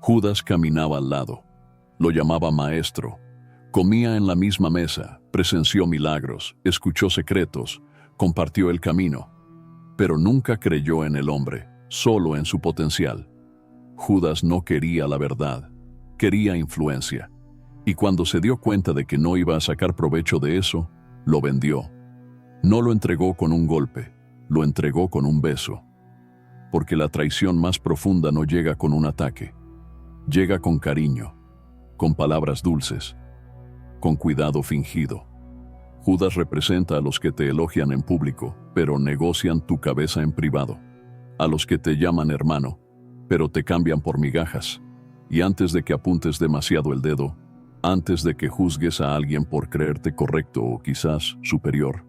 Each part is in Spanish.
Judas caminaba al lado. Lo llamaba maestro. Comía en la misma mesa, presenció milagros, escuchó secretos, compartió el camino. Pero nunca creyó en el hombre, solo en su potencial. Judas no quería la verdad, quería influencia. Y cuando se dio cuenta de que no iba a sacar provecho de eso, lo vendió. No lo entregó con un golpe, lo entregó con un beso. Porque la traición más profunda no llega con un ataque. Llega con cariño, con palabras dulces, con cuidado fingido. Judas representa a los que te elogian en público, pero negocian tu cabeza en privado. A los que te llaman hermano, pero te cambian por migajas. Y antes de que apuntes demasiado el dedo, antes de que juzgues a alguien por creerte correcto o quizás superior,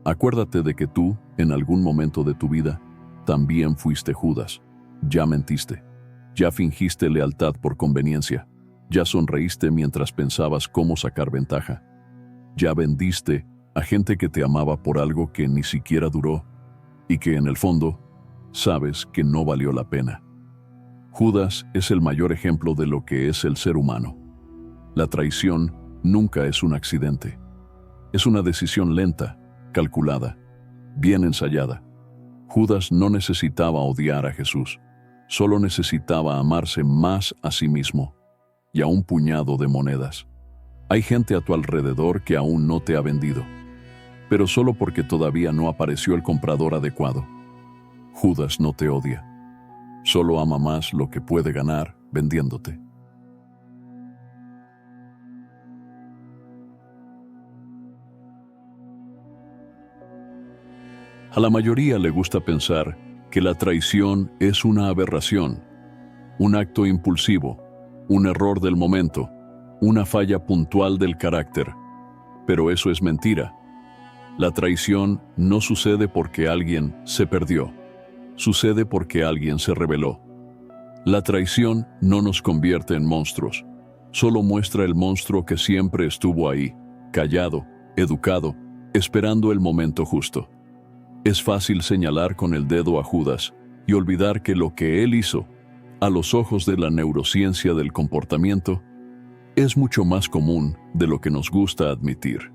acuérdate de que tú, en algún momento de tu vida, también fuiste Judas. Ya mentiste. Ya fingiste lealtad por conveniencia. Ya sonreíste mientras pensabas cómo sacar ventaja. Ya vendiste a gente que te amaba por algo que ni siquiera duró y que en el fondo sabes que no valió la pena. Judas es el mayor ejemplo de lo que es el ser humano. La traición nunca es un accidente. Es una decisión lenta, calculada, bien ensayada. Judas no necesitaba odiar a Jesús, solo necesitaba amarse más a sí mismo y a un puñado de monedas. Hay gente a tu alrededor que aún no te ha vendido, pero solo porque todavía no apareció el comprador adecuado. Judas no te odia, solo ama más lo que puede ganar vendiéndote. A la mayoría le gusta pensar que la traición es una aberración, un acto impulsivo, un error del momento, una falla puntual del carácter. Pero eso es mentira. La traición no sucede porque alguien se perdió, sucede porque alguien se rebeló. La traición no nos convierte en monstruos, solo muestra el monstruo que siempre estuvo ahí, callado, educado, esperando el momento justo. Es fácil señalar con el dedo a Judas y olvidar que lo que él hizo, a los ojos de la neurociencia del comportamiento, es mucho más común de lo que nos gusta admitir.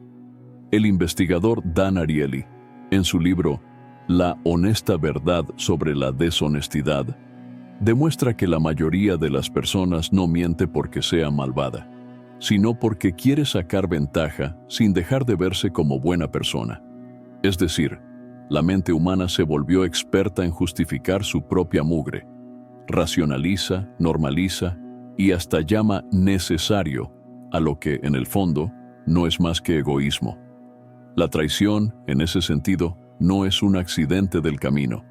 El investigador Dan Ariely, en su libro La honesta verdad sobre la deshonestidad, demuestra que la mayoría de las personas no miente porque sea malvada, sino porque quiere sacar ventaja sin dejar de verse como buena persona. Es decir, la mente humana se volvió experta en justificar su propia mugre. Racionaliza, normaliza y hasta llama necesario a lo que, en el fondo, no es más que egoísmo. La traición, en ese sentido, no es un accidente del camino.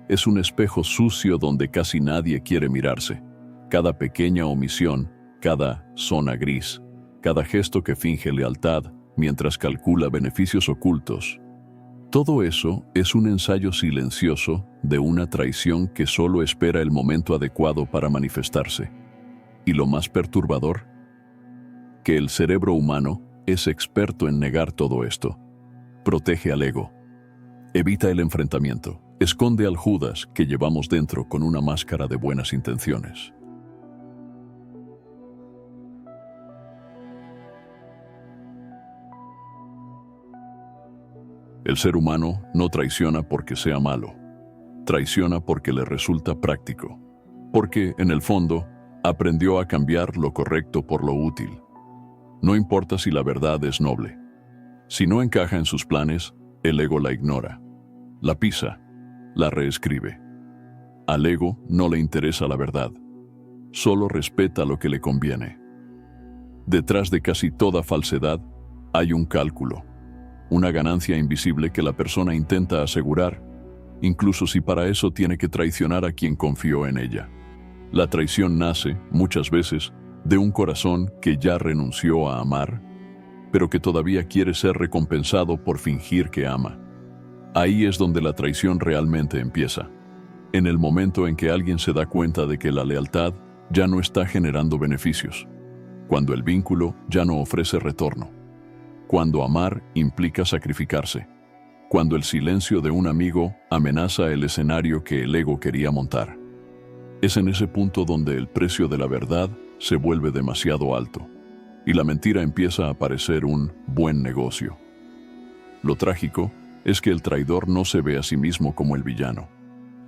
Es un espejo sucio donde casi nadie quiere mirarse. Cada pequeña omisión, cada zona gris, cada gesto que finge lealtad mientras calcula beneficios ocultos. Todo eso es un ensayo silencioso de una traición que solo espera el momento adecuado para manifestarse. Y lo más perturbador, que el cerebro humano es experto en negar todo esto. Protege al ego, evita el enfrentamiento, esconde al Judas que llevamos dentro con una máscara de buenas intenciones. El ser humano no traiciona porque sea malo, traiciona porque le resulta práctico, porque, en el fondo, aprendió a cambiar lo correcto por lo útil. No importa si la verdad es noble. Si no encaja en sus planes, el ego la ignora, la pisa, la reescribe. Al ego no le interesa la verdad, solo respeta lo que le conviene. Detrás de casi toda falsedad hay un cálculo, una ganancia invisible que la persona intenta asegurar, incluso si para eso tiene que traicionar a quien confió en ella. La traición nace, muchas veces, de un corazón que ya renunció a amar, pero que todavía quiere ser recompensado por fingir que ama. Ahí es donde la traición realmente empieza, en el momento en que alguien se da cuenta de que la lealtad ya no está generando beneficios, cuando el vínculo ya no ofrece retorno, cuando amar implica sacrificarse, cuando el silencio de un amigo amenaza el escenario que el ego quería montar. Es en ese punto donde el precio de la verdad se vuelve demasiado alto y la mentira empieza a parecer un buen negocio. Lo trágico es que el traidor no se ve a sí mismo como el villano.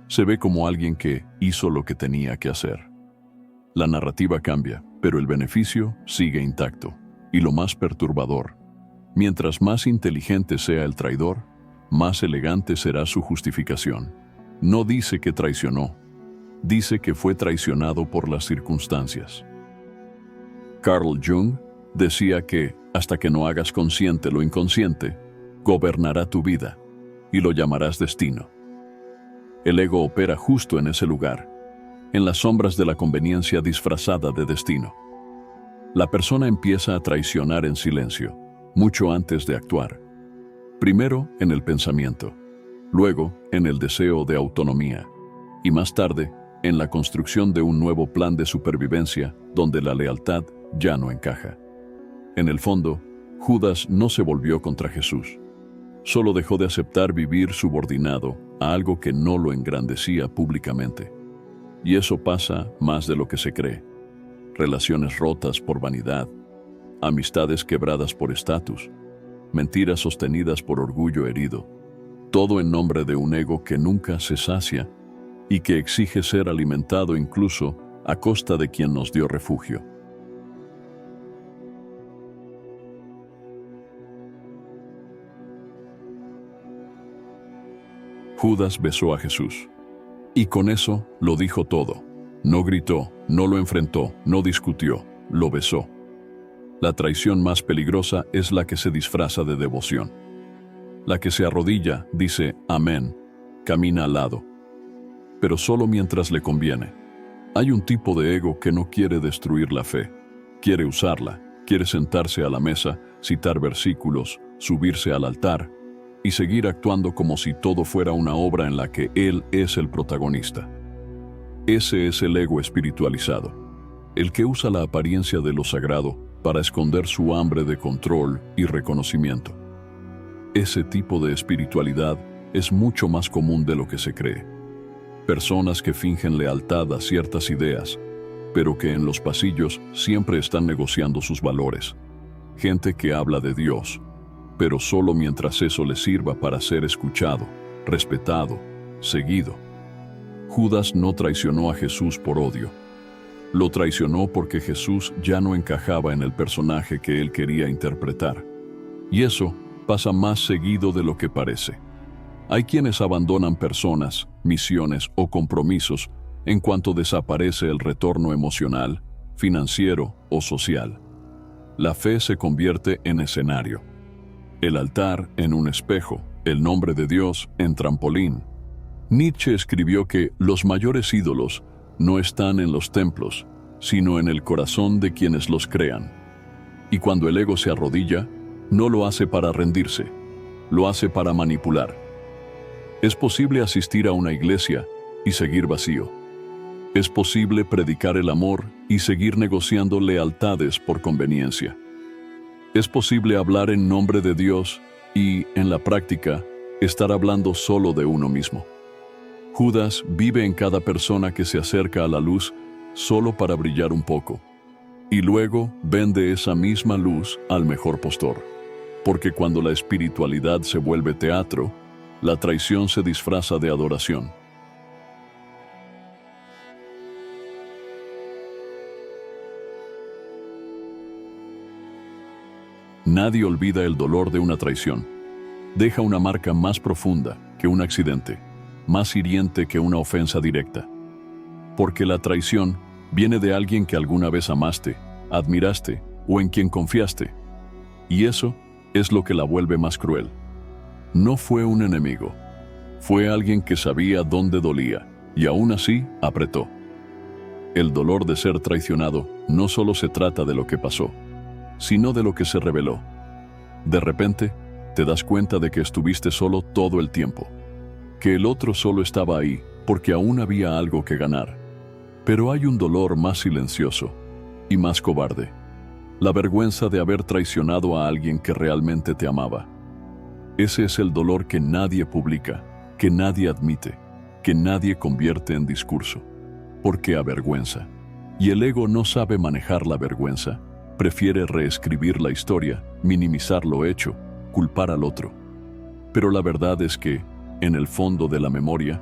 Se ve como alguien que hizo lo que tenía que hacer. La narrativa cambia, pero el beneficio sigue intacto. Y lo más perturbador, mientras más inteligente sea el traidor, más elegante será su justificación. No dice que traicionó, dice que fue traicionado por las circunstancias. Carl Jung decía que, hasta que no hagas consciente lo inconsciente, gobernará tu vida, y lo llamarás destino. El ego opera justo en ese lugar, en las sombras de la conveniencia disfrazada de destino. La persona empieza a traicionar en silencio, mucho antes de actuar. Primero en el pensamiento, luego en el deseo de autonomía, y más tarde en la construcción de un nuevo plan de supervivencia donde la lealtad ya no encaja. En el fondo, Judas no se volvió contra Jesús. Solo dejó de aceptar vivir subordinado a algo que no lo engrandecía públicamente. Y eso pasa más de lo que se cree. Relaciones rotas por vanidad, amistades quebradas por estatus, mentiras sostenidas por orgullo herido, todo en nombre de un ego que nunca se sacia y que exige ser alimentado incluso a costa de quien nos dio refugio. Judas besó a Jesús. Y con eso lo dijo todo. No gritó, no lo enfrentó, no discutió, lo besó. La traición más peligrosa es la que se disfraza de devoción. La que se arrodilla, dice amén, camina al lado. Pero solo mientras le conviene. Hay un tipo de ego que no quiere destruir la fe. Quiere usarla, quiere sentarse a la mesa, citar versículos, subirse al altar y seguir actuando como si todo fuera una obra en la que él es el protagonista. Ese es el ego espiritualizado, el que usa la apariencia de lo sagrado para esconder su hambre de control y reconocimiento. Ese tipo de espiritualidad es mucho más común de lo que se cree. Personas que fingen lealtad a ciertas ideas, pero que en los pasillos siempre están negociando sus valores. Gente que habla de Dios, pero solo mientras eso le sirva para ser escuchado, respetado, seguido. Judas no traicionó a Jesús por odio. Lo traicionó porque Jesús ya no encajaba en el personaje que él quería interpretar. Y eso pasa más seguido de lo que parece. Hay quienes abandonan personas, misiones o compromisos en cuanto desaparece el retorno emocional, financiero o social. La fe se convierte en escenario. El altar en un espejo, el nombre de Dios en trampolín. Nietzsche escribió que los mayores ídolos no están en los templos, sino en el corazón de quienes los crean. Y cuando el ego se arrodilla, no lo hace para rendirse, lo hace para manipular. Es posible asistir a una iglesia y seguir vacío. Es posible predicar el amor y seguir negociando lealtades por conveniencia. Es posible hablar en nombre de Dios y, en la práctica, estar hablando solo de uno mismo. Judas vive en cada persona que se acerca a la luz solo para brillar un poco, y luego vende esa misma luz al mejor postor. Porque cuando la espiritualidad se vuelve teatro, la traición se disfraza de adoración. Nadie olvida el dolor de una traición. Deja una marca más profunda que un accidente, más hiriente que una ofensa directa. Porque la traición viene de alguien que alguna vez amaste, admiraste o en quien confiaste. Y eso es lo que la vuelve más cruel. No fue un enemigo, fue alguien que sabía dónde dolía y aún así apretó. El dolor de ser traicionado no solo se trata de lo que pasó, sino de lo que se reveló. De repente, te das cuenta de que estuviste solo todo el tiempo, que el otro solo estaba ahí porque aún había algo que ganar. Pero hay un dolor más silencioso y más cobarde, la vergüenza de haber traicionado a alguien que realmente te amaba. Ese es el dolor que nadie publica, que nadie admite, que nadie convierte en discurso. porque avergüenza. Y el ego no sabe manejar la vergüenza. Prefiere reescribir la historia, minimizar lo hecho, culpar al otro. Pero la verdad es que, en el fondo de la memoria,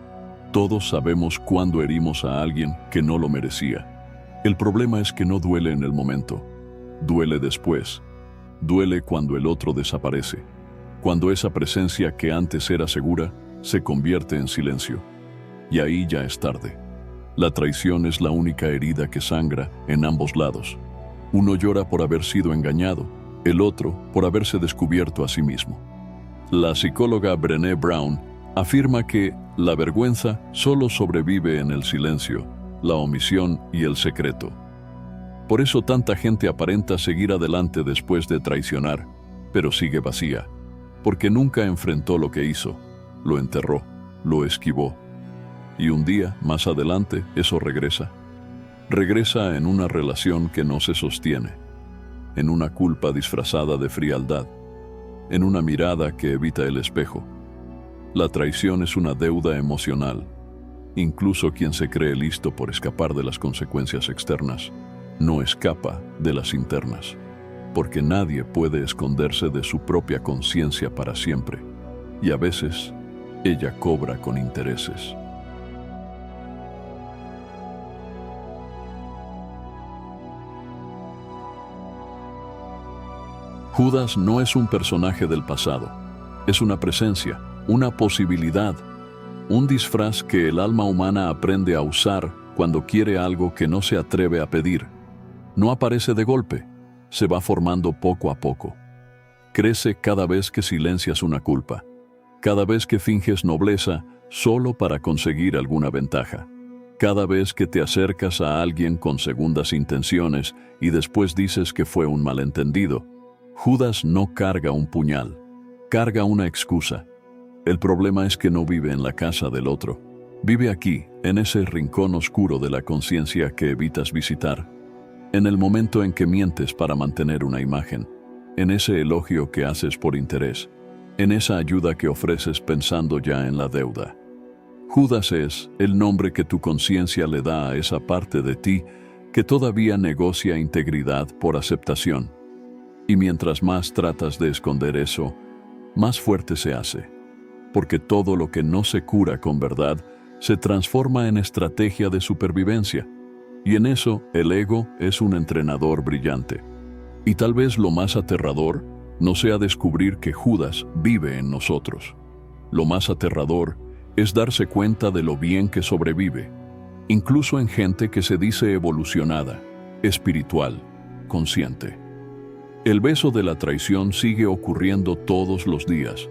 todos sabemos cuándo herimos a alguien que no lo merecía. El problema es que no duele en el momento. Duele después. Duele cuando el otro desaparece. Cuando esa presencia que antes era segura, se convierte en silencio. Y ahí ya es tarde. La traición es la única herida que sangra en ambos lados. Uno llora por haber sido engañado, el otro por haberse descubierto a sí mismo. La psicóloga Brené Brown afirma que la vergüenza solo sobrevive en el silencio, la omisión y el secreto. Por eso tanta gente aparenta seguir adelante después de traicionar, pero sigue vacía, porque nunca enfrentó lo que hizo, lo enterró, lo esquivó. Y un día, más adelante, eso regresa. Regresa en una relación que no se sostiene, en una culpa disfrazada de frialdad, en una mirada que evita el espejo. La traición es una deuda emocional. Incluso quien se cree listo por escapar de las consecuencias externas, no escapa de las internas, porque nadie puede esconderse de su propia conciencia para siempre, y a veces ella cobra con intereses. Judas no es un personaje del pasado, es una presencia, una posibilidad, un disfraz que el alma humana aprende a usar cuando quiere algo que no se atreve a pedir. No aparece de golpe, se va formando poco a poco. Crece cada vez que silencias una culpa, cada vez que finges nobleza solo para conseguir alguna ventaja, cada vez que te acercas a alguien con segundas intenciones y después dices que fue un malentendido. Judas no carga un puñal, carga una excusa. El problema es que no vive en la casa del otro. Vive aquí, en ese rincón oscuro de la conciencia que evitas visitar. En el momento en que mientes para mantener una imagen. En ese elogio que haces por interés. En esa ayuda que ofreces pensando ya en la deuda. Judas es el nombre que tu conciencia le da a esa parte de ti que todavía negocia integridad por aceptación. Y mientras más tratas de esconder eso, más fuerte se hace. Porque todo lo que no se cura con verdad se transforma en estrategia de supervivencia. Y en eso el ego es un entrenador brillante. Y tal vez lo más aterrador no sea descubrir que Judas vive en nosotros. Lo más aterrador es darse cuenta de lo bien que sobrevive, incluso en gente que se dice evolucionada, espiritual, consciente. El beso de la traición sigue ocurriendo todos los días,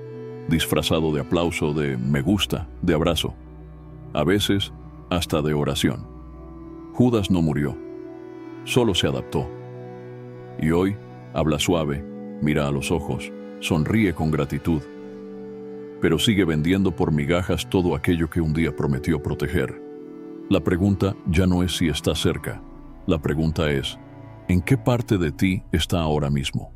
disfrazado de aplauso, de me gusta, de abrazo, a veces hasta de oración. Judas no murió, solo se adaptó. Y hoy habla suave, mira a los ojos, sonríe con gratitud, pero sigue vendiendo por migajas todo aquello que un día prometió proteger. La pregunta ya no es si está cerca, la pregunta es, ¿en qué parte de ti está ahora mismo?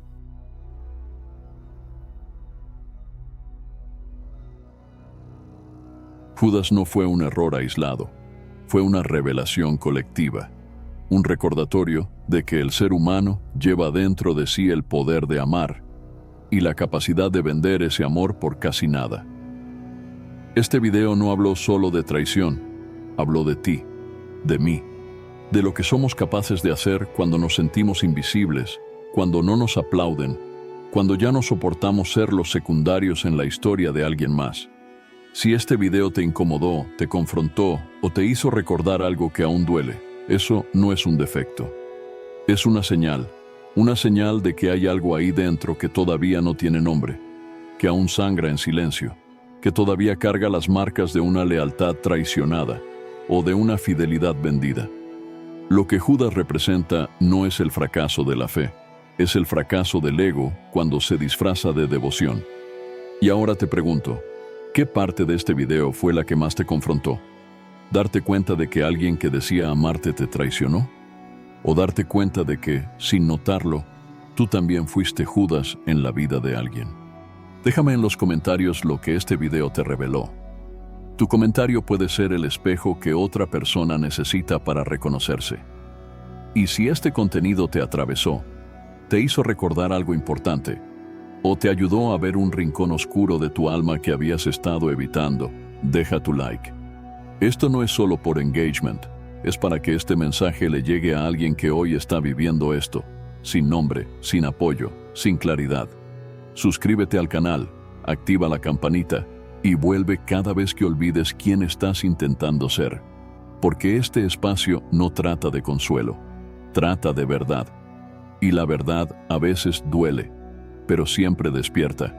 Judas no fue un error aislado, fue una revelación colectiva, un recordatorio de que el ser humano lleva dentro de sí el poder de amar y la capacidad de vender ese amor por casi nada. Este video no habló solo de traición, habló de ti, de mí, de lo que somos capaces de hacer cuando nos sentimos invisibles, cuando no nos aplauden, cuando ya no soportamos ser los secundarios en la historia de alguien más. Si este video te incomodó, te confrontó o te hizo recordar algo que aún duele, eso no es un defecto. Es una señal de que hay algo ahí dentro que todavía no tiene nombre, que aún sangra en silencio, que todavía carga las marcas de una lealtad traicionada o de una fidelidad vendida. Lo que Judas representa no es el fracaso de la fe, es el fracaso del ego cuando se disfraza de devoción. Y ahora te pregunto, ¿qué parte de este video fue la que más te confrontó? ¿Darte cuenta de que alguien que decía amarte te traicionó? ¿O darte cuenta de que, sin notarlo, tú también fuiste Judas en la vida de alguien? Déjame en los comentarios lo que este video te reveló. Tu comentario puede ser el espejo que otra persona necesita para reconocerse. Y si este contenido te atravesó, te hizo recordar algo importante, o te ayudó a ver un rincón oscuro de tu alma que habías estado evitando, deja tu like. Esto no es solo por engagement, es para que este mensaje le llegue a alguien que hoy está viviendo esto, sin nombre, sin apoyo, sin claridad. Suscríbete al canal, activa la campanita y vuelve cada vez que olvides quién estás intentando ser. Porque este espacio no trata de consuelo, trata de verdad. Y la verdad a veces duele, pero siempre despierta.